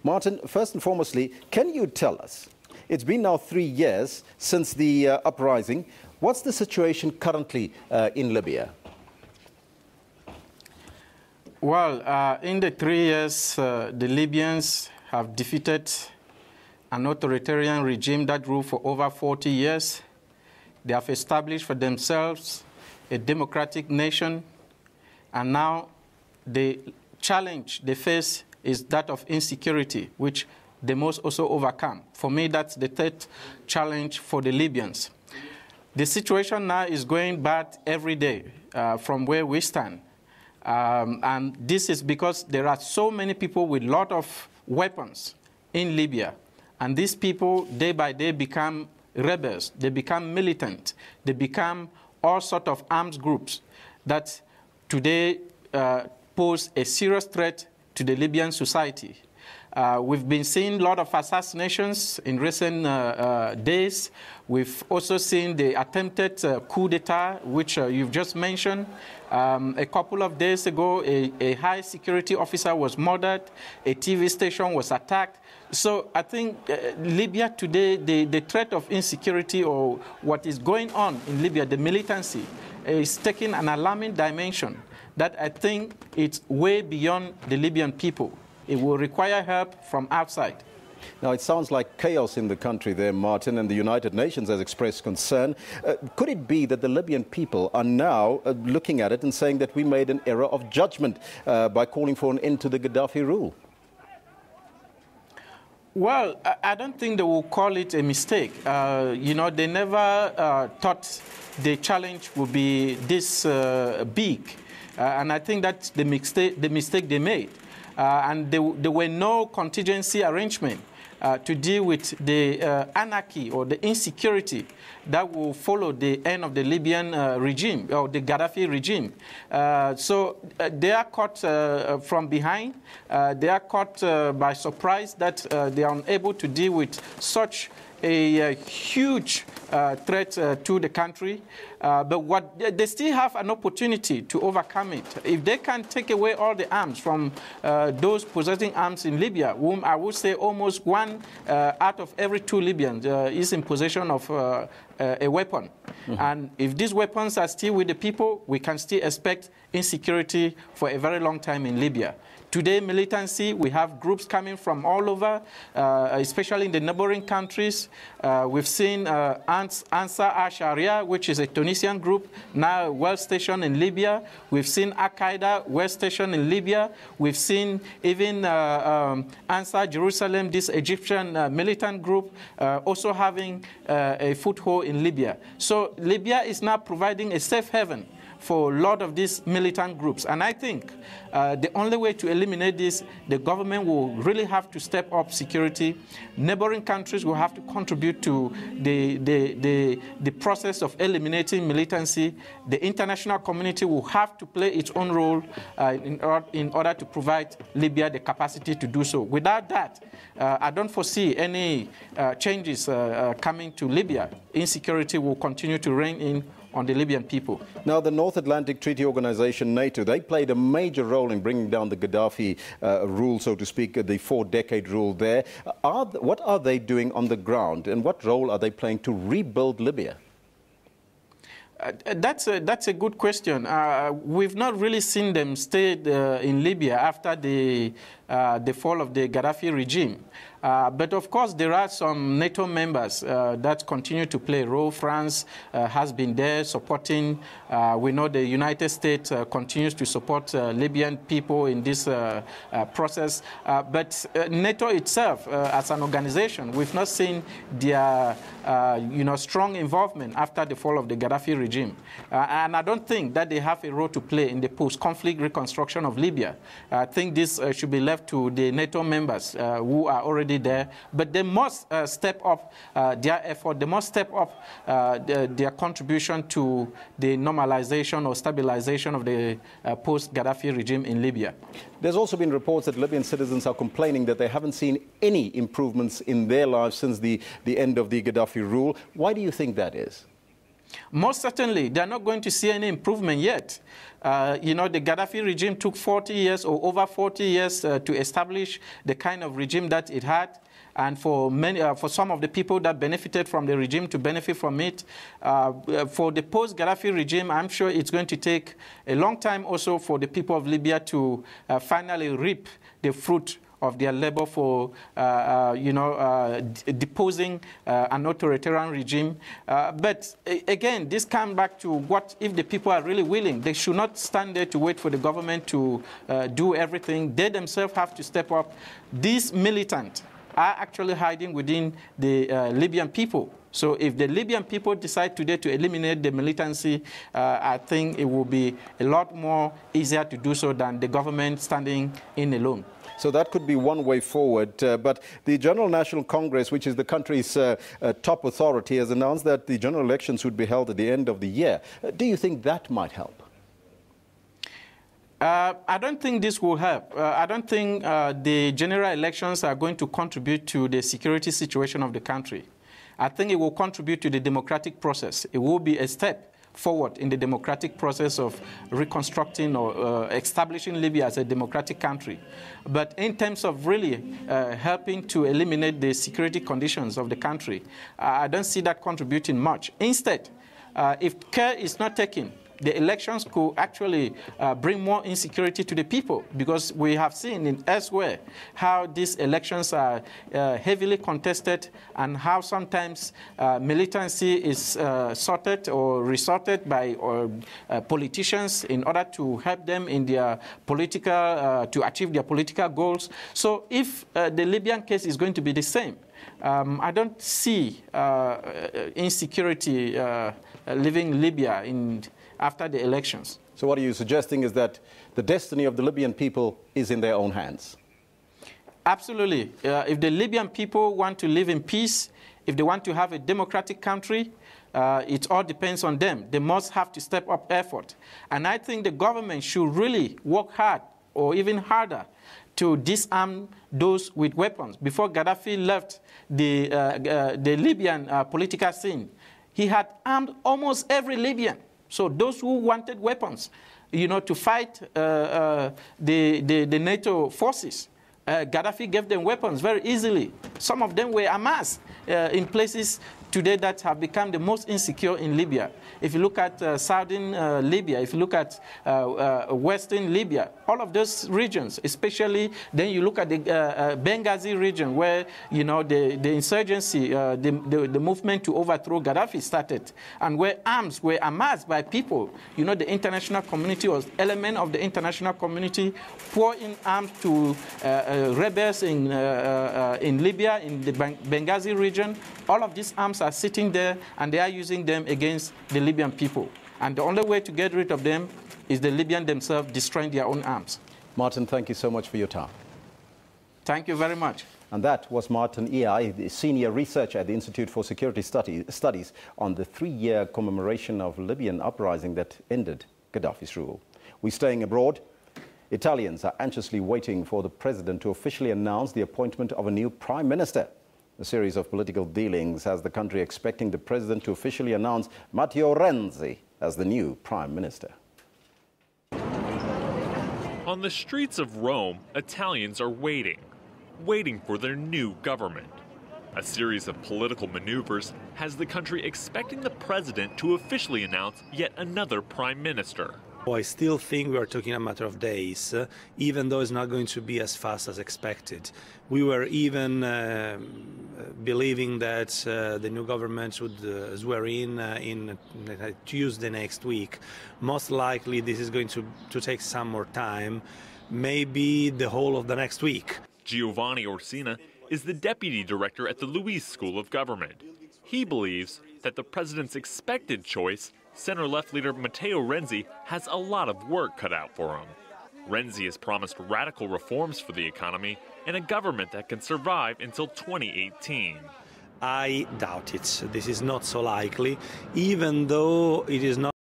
Martin, first and foremostly, can you tell us, it's been now 3 years since the uprising. What's the situation currently in Libya? Well, in the 3 years, the Libyans have defeated an authoritarian regime that ruled for over 40 years. They have established for themselves a democratic nation, and now the challenge they face is that of insecurity, which they must also overcome. For me, that's the third challenge for the Libyans. The situation now is going bad every day from where we stand. And this is because there are so many people with a lot of weapons in Libya. And these people, day by day, become rebels. They become militant. They become all sorts of armed groups that today pose a serious threat to the Libyan society. We've been seeing a lot of assassinations in recent days. We've also seen the attempted coup d'etat, which you've just mentioned. A couple of days ago, a high security officer was murdered. A TV station was attacked. So I think Libya today, the threat of insecurity or what is going on in Libya, the militancy, is taking an alarming dimension that I think it's way beyond the Libyan people. It will require help from outside. Now, it sounds like chaos in the country there, Martin, and the United Nations has expressed concern. Could it be that the Libyan people are now looking at it and saying that we made an error of judgment by calling for an end to the Gaddafi rule? Well, I don't think they will call it a mistake. They never thought the challenge would be this big. And I think that's the mistake they made. And there were no contingency arrangement to deal with the anarchy or the insecurity that will follow the end of the Libyan regime or the Gaddafi regime. So they are caught from behind. They are caught by surprise that they are unable to deal with such a huge threat to the country. But they still have an opportunity to overcome it. If they can take away all the arms from those possessing arms in Libya, whom I would say almost 1 out of every 2 Libyans is in possession of a weapon. Mm-hmm. And if these weapons are still with the people, we can still expect insecurity for a very long time in Libya. Today, militancy, we have groups coming from all over, especially in the neighboring countries. We've seen Ansar al-Sharia, which is a Tunisian group, now well-stationed in Libya. We've seen Al-Qaeda, well-stationed in Libya. We've seen even Ansar Jerusalem, this Egyptian militant group, also having a foothold in Libya. So Libya is now providing a safe haven for a lot of these militant groups. And I think the only way to eliminate this, the government will really have to step up security. Neighboring countries will have to contribute to the process of eliminating militancy. The international community will have to play its own role in order to provide Libya the capacity to do so. Without that, I don't foresee any changes coming to Libya. Insecurity will continue to reign in on the Libyan people. Now, the North Atlantic Treaty Organization, NATO, they played a major role in bringing down the Gaddafi rule, so to speak, the 4-decade rule there. What are they doing on the ground, and what role are they playing to rebuild Libya? That's a good question. We've not really seen them stay in Libya after the fall of the Gaddafi regime. But of course, there are some NATO members that continue to play a role. France has been there supporting. We know the United States continues to support Libyan people in this process. But NATO itself, as an organization, we've not seen their strong involvement after the fall of the Gaddafi regime. And I don't think that they have a role to play in the post-conflict reconstruction of Libya. I think this should be left to the NATO members who are already there, but they must step up their effort. They must step up their contribution to the normalization or stabilization of the post-Gaddafi regime in Libya. There's also been reports that Libyan citizens are complaining that they haven't seen any improvements in their lives since the end of the Gaddafi rule. Why do you think that is? Most certainly, they're not going to see any improvement yet. The Gaddafi regime took 40 years or over 40 years to establish the kind of regime that it had. And for some of the people that benefited from the regime to benefit from it. For the post-Gaddafi regime, I'm sure it's going to take a long time also for the people of Libya to finally reap the fruit of their labor for, deposing an authoritarian regime. But again, this comes back to what if the people are really willing. They should not stand there to wait for the government to do everything. They themselves have to step up. These militants are actually hiding within the Libyan people. So if the Libyan people decide today to eliminate the militancy, I think it will be a lot more easier to do so than the government standing in alone. So that could be one way forward. But the General National Congress, which is the country's top authority, has announced that the general elections would be held at the end of the year. Do you think that might help? I don't think this will help. I don't think the general elections are going to contribute to the security situation of the country. I think it will contribute to the democratic process. It will be a step forward in the democratic process of reconstructing or establishing Libya as a democratic country. But in terms of really helping to eliminate the security conditions of the country, I don't see that contributing much. Instead, if care is not taken, the elections could actually bring more insecurity to the people, because we have seen in elsewhere how these elections are heavily contested and how sometimes militancy is sorted or resorted by politicians in order to help them in their political, to achieve their political goals. So if the Libyan case is going to be the same, I don't see insecurity leaving Libya after the elections. So what are you suggesting is that the destiny of the Libyan people is in their own hands? Absolutely. If the Libyan people want to live in peace, if they want to have a democratic country, it all depends on them. They must have to step up effort. And I think the government should really work hard, or even harder, to disarm those with weapons. Before Gaddafi left the Libyan political scene, he had armed almost every Libyan. So those who wanted weapons, to fight the NATO forces, Gaddafi gave them weapons very easily. Some of them were amassed in places today that have become the most insecure in Libya. If you look at southern Libya, if you look at western Libya, all of those regions, especially then you look at the Benghazi region where, the insurgency, the movement to overthrow Gaddafi started, and where arms were amassed by people. The international community was element of the international community pouring arms to rebels in Libya, in the Benghazi region. All of these arms are sitting there, and they are using them against the Libyan people. And the only way to get rid of them is the Libyan themselves destroying their own arms. Martin, thank you so much for your time. Thank you very much. And that was Martin Iyai, the Senior Reseacher at the Institute for Security Studies on the 3-year commemoration of Libyan uprising that ended Gaddafi's rule. We're staying abroad. Italians are anxiously waiting for the president to officially announce the appointment of a new prime minister. A series of political dealings has the country expecting the president to officially announce Matteo Renzi as the new prime minister. On the streets of Rome, Italians are waiting for their new government. A series of political maneuvers has the country expecting the president to officially announce yet another prime minister. I still think we are talking a matter of days, even though it's not going to be as fast as expected. We were even believing that the new government would swear in Tuesday next week. Most likely this is going to take some more time, maybe the whole of the next week. Giovanni Orsina is the deputy director at the Luis School of Government. He believes that the president's expected choice, center-left leader Matteo Renzi, has a lot of work cut out for him. Renzi has promised radical reforms for the economy and a government that can survive until 2018. I doubt it. This is not so likely, even though it is not